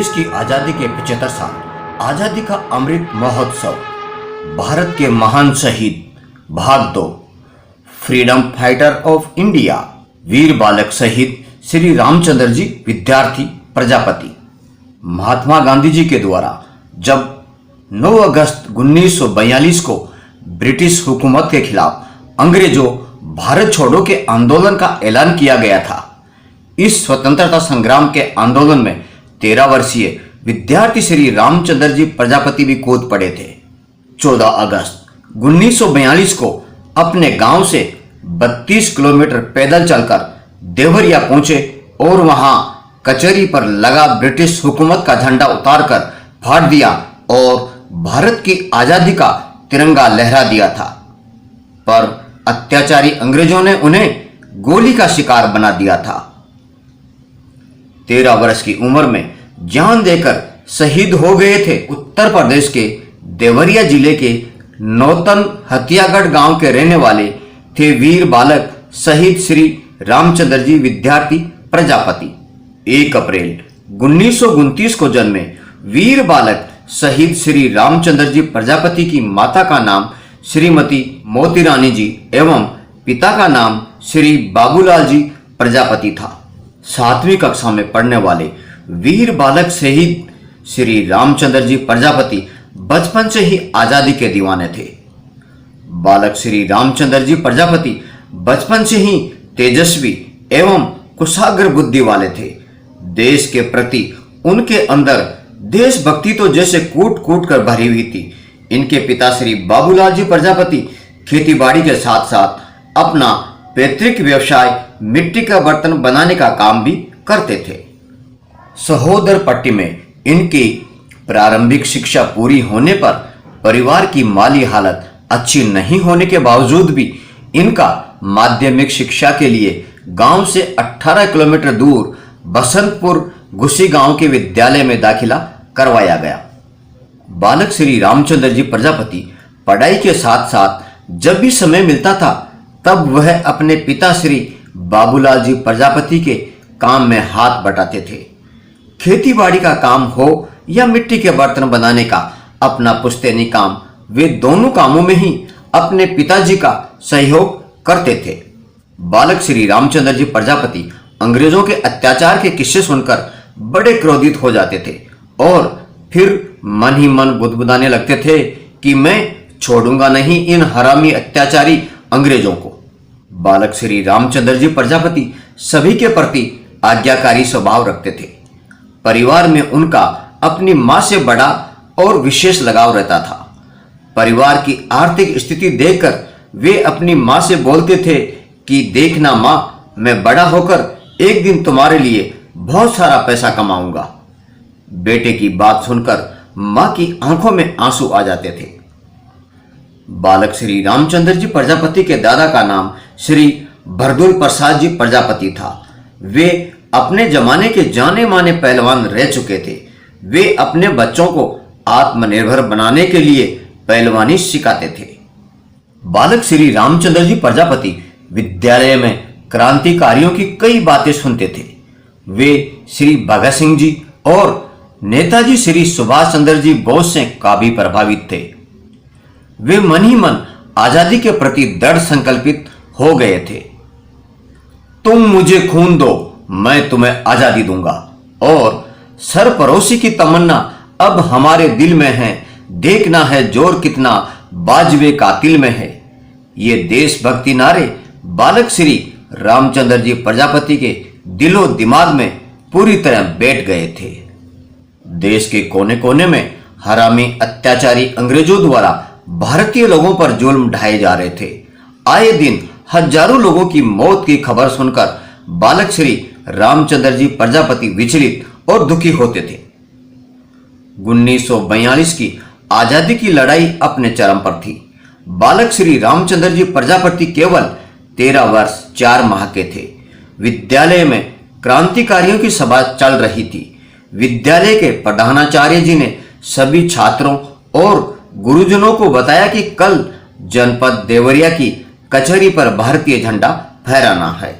देश की आजादी के 75 साल, आजादी का अमृत महोत्सव, भारत के महान शहीद भाग 2, फ्रीडम फाइटर ऑफ इंडिया, वीर बालक शहीद श्री रामचंद्र जी विद्यार्थी प्रजापति। महात्मा गांधी जी के द्वारा जब 9 अगस्त 1942 को ब्रिटिश हुकूमत के खिलाफ अंग्रेजों भारत छोड़ो के आंदोलन का ऐलान किया गया था, इस स्वतंत्रता संग्राम के आंदोलन में 13 वर्षीय विद्यार्थी श्री रामचंद्र जी प्रजापति भी कूद पड़े थे। 14 अगस्त 1942 को अपने गांव से 32 किलोमीटर पैदल चलकर देवरिया पहुंचे और वहां कचहरी पर लगा ब्रिटिश हुकूमत का झंडा उतारकर फाड़ दिया और भारत की आजादी का तिरंगा लहरा दिया था। पर अत्याचारी अंग्रेजों ने उन्हें गोली का शिकार बना दिया था। 13 वर्ष की उम्र में जान देकर शहीद हो गए थे उत्तर प्रदेश के देवरिया जिले के नौतन हथियागढ़ गांव के रहने वाले थे वीर बालक शहीद श्री रामचंद्र जी विद्यार्थी प्रजापति। 1 अप्रैल 1929 को जन्मे वीर बालक शहीद श्री रामचंद्र जी प्रजापति की माता का नाम श्रीमती मोतीरानी जी एवं पिता का नाम श्री बाबूलाल जी प्रजापति था। 7वीं कक्षा में पढ़ने वाले वीर बालक शहीद श्री रामचंद्र जी प्रजापति बचपन से ही आजादी के दीवाने थे। बालक श्री रामचंद्र जी प्रजापति बचपन से ही तेजस्वी एवं कुशाग्र बुद्धि वाले थे। देश के प्रति उनके अंदर देशभक्ति तो जैसे कूट कूट कर भरी हुई थी। इनके पिता श्री बाबूलाल जी प्रजापति खेतीबाड़ी के साथ साथ अपना पैतृक व्यवसाय मिट्टी का बर्तन बनाने का काम भी करते थे। सहोदर पट्टी में इनकी प्रारंभिक शिक्षा पूरी होने पर परिवार की माली हालत अच्छी नहीं होने के बावजूद भी इनका माध्यमिक शिक्षा के लिए गांव से 18 किलोमीटर दूर बसंतपुर घुसी गांव के विद्यालय में दाखिला करवाया गया। बालक श्री रामचंद्र जी प्रजापति पढ़ाई के साथ साथ जब भी समय मिलता था तब वह अपने पिता श्री बाबूलाल जी प्रजापति के काम में हाथ बटाते थे। खेतीबाड़ी का काम हो या मिट्टी के बर्तन बनाने का अपना पुश्तैनी काम, वे दोनों कामों में ही अपने पिताजी का सहयोग करते थे। बालक श्री रामचंद्र जी प्रजापति अंग्रेजों के अत्याचार के किस्से सुनकर बड़े क्रोधित हो जाते थे और फिर मन ही मन बुदबुदाने लगते थे कि मैं छोड़ूंगा नहीं इन हरामी अत्याचारी अंग्रेजों को। बालक श्री रामचंद्र जी प्रजापति सभी के प्रति आज्ञाकारी स्वभाव रखते थे। परिवार में उनका अपनी मां से बड़ा और विशेष लगाव रहता था। परिवार की आर्थिक स्थिति देखकर वे अपनी मां से बोलते थे कि देखना मां, मैं बड़ा होकर एक दिन तुम्हारे लिए बहुत सारा पैसा कमाऊंगा। बेटे की बात सुनकर मां की आंखों में आंसू आ जाते थे। बालक श्री रामचंद्र जी प्रजापति के दादा का नाम श्री भरदुल प्रसाद जी प्रजापति था। वे अपने जमाने के जाने माने पहलवान रह चुके थे। वे अपने बच्चों को आत्मनिर्भर बनाने के लिए पहलवानी सिखाते थे। बालक श्री रामचंद्र जी प्रजापति विद्यालय में क्रांतिकारियों की कई बातें सुनते थे। वे श्री भगत सिंह जी और नेताजी श्री सुभाष चंद्र जी बोस से काफी प्रभावित थे। वे मन ही मन आजादी के प्रति दृढ़ संकल्पित हो गए थे। तुम मुझे खून दो, मैं तुम्हें आजादी दूंगा, और सरपरोसी की तमन्ना अब हमारे दिल में है, देखना है जोर कितना बाजवे कातिल में है। ये देशभक्ति नारे बालक श्री रामचंद्र जी प्रजापति के दिलो दिमाग में पूरी तरह बैठ गए थे। देश के कोने कोने में हरामी अत्याचारी अंग्रेजों द्वारा भारतीय लोगों पर जुल्म ढाए जा रहे थे। आए दिन हजारों लोगों की मौत की खबर सुनकर बालक श्री रामचंद्र जी प्रजापति विचलित और दुखी होते थे। 1942 की आजादी की लड़ाई अपने चरम पर थी। बालक श्री रामचंद्र जी प्रजापति केवल 13 वर्ष 4 माह के थे। विद्यालय में क्रांतिकारियों की सभा चल रही थी। विद्यालय के प्रधानाचार्य जी ने सभी छात्रों और गुरुजनों को बताया कि कल जनपद देवरिया की कचहरी पर भारतीय झंडा फहराना है।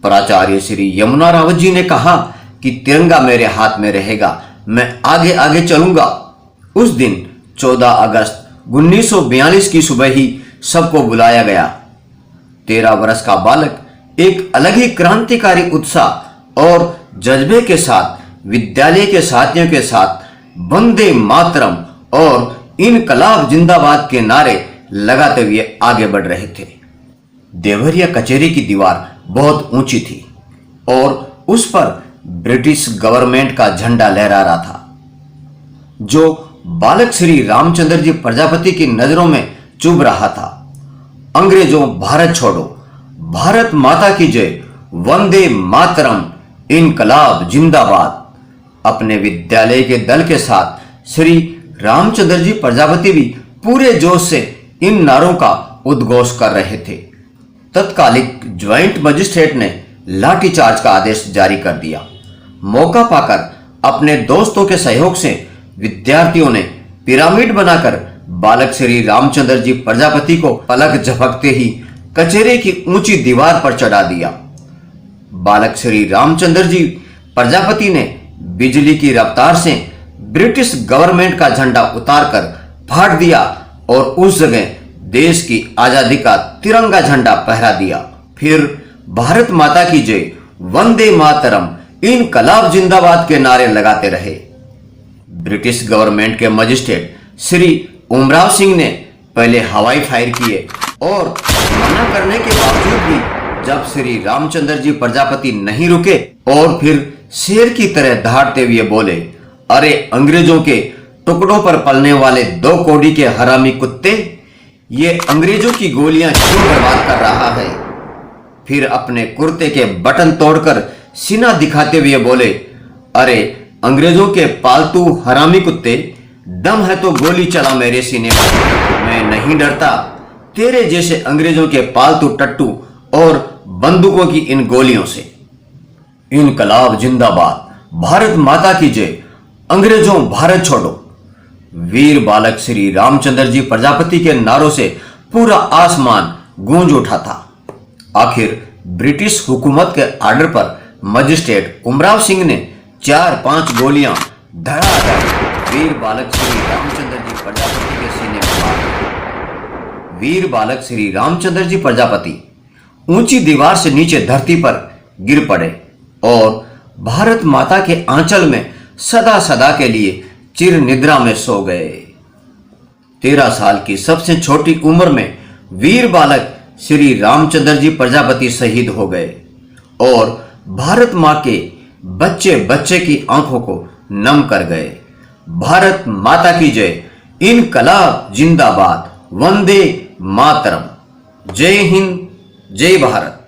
प्राचार्य श्री यमुना रावत जी ने कहा कि तिरंगा मेरे हाथ में रहेगा, मैं आगे आगे चलूंगा। उस दिन 14 अगस्त 1942 की सुबह ही सबको बुलाया गया। 13 वर्ष का बालक एक अलग ही क्रांतिकारी उत्साह और जज्बे के साथ विद्यालय के साथियों के साथ वंदे मातरम और इनकलाब जिंदाबाद के नारे लगाते हुए आगे बढ़ रहे थे। देवरिया कचहरी की दीवार बहुत ऊंची थी और उस पर ब्रिटिश गवर्नमेंट का झंडा लहरा रहा था, जो बालक श्री रामचंद्र जी प्रजापति की नजरों में चुभ रहा था। अंग्रेजों भारत छोड़ो, भारत माता की जय, वंदे मातरम, इनकलाब जिंदाबाद। अपने विद्यालय के दल के साथ श्री रामचंद्र जी प्रजापति भी पूरे जोश से इन नारों का उद्घोष कर रहे थे। तत्कालिक ज्वाइंट मजिस्ट्रेट ने लाठीचार्ज का आदेश जारी कर दिया। मौका पाकर अपने दोस्तों के सहयोग से विद्यार्थियों ने पिरामिड बनाकर बालक श्री रामचंद्र जी प्रजापति को पलक झपकते ही कचहरी की ऊंची दीवार पर चढ़ा दिया। बालक श्री रामचंद्र जी प्रजापति ने बिजली की रफ्तार से ब्रिटिश गवर्नमेंट का झंडा उतारकर फाड़ दिया और उस जगह देश की आजादी का तिरंगा झंडा फहरा दिया। फिर भारत माता की जय, वंदे मातरम, इनकलाब जिंदाबाद के नारे लगाते रहे। ब्रिटिश गवर्नमेंट के मजिस्ट्रेट श्री उमराव सिंह ने पहले हवाई फायर किए और मना करने के बावजूद भी जब श्री रामचंद्र जी प्रजापति नहीं रुके और फिर शेर की तरह दहाड़ते हुए बोले, अरे अंग्रेजों के टुकड़ों पर पलने वाले 2 कौड़ी के हरामी कुत्ते, ये अंग्रेजों की गोलियां क्यों बर्बाद कर रहा है। फिर अपने कुर्ते के बटन तोड़कर सीना दिखाते हुए बोले, अरे अंग्रेजों के पालतू हरामी कुत्ते, दम है तो गोली चला मेरे सीने पर, मैं नहीं डरता तेरे जैसे अंग्रेजों के पालतू टट्टू और बंदूकों की इन गोलियों से। इनकलाब जिंदाबाद, भारत माता की जय, अंग्रेजों भारत छोड़ो। वीर बालक श्री रामचंद्र जी प्रजापति के नारों से पूरा आसमान गूंज उठा था। आखिर ब्रिटिश हुकूमत के आर्डर पर मजिस्ट्रेट उमराव सिंह ने 4-5 गोलियां धड़ाधड़ वीर बालक श्री रामचंद्र जी प्रजापति के सीने में मारी। वीर बालक श्री रामचंद्र जी प्रजापति ऊंची दीवार से नीचे धरती पर गिर पड़े और भारत माता के आंचल में सदा सदा के लिए चिर निद्रा में सो गए। 13 साल की सबसे छोटी उम्र में वीर बालक श्री रामचंद्र जी प्रजापति शहीद हो गए और भारत मां के बच्चे बच्चे की आंखों को नम कर गए। भारत माता की जय, इनकलाब जिंदाबाद, वंदे मातरम। जय हिंद, जय भारत।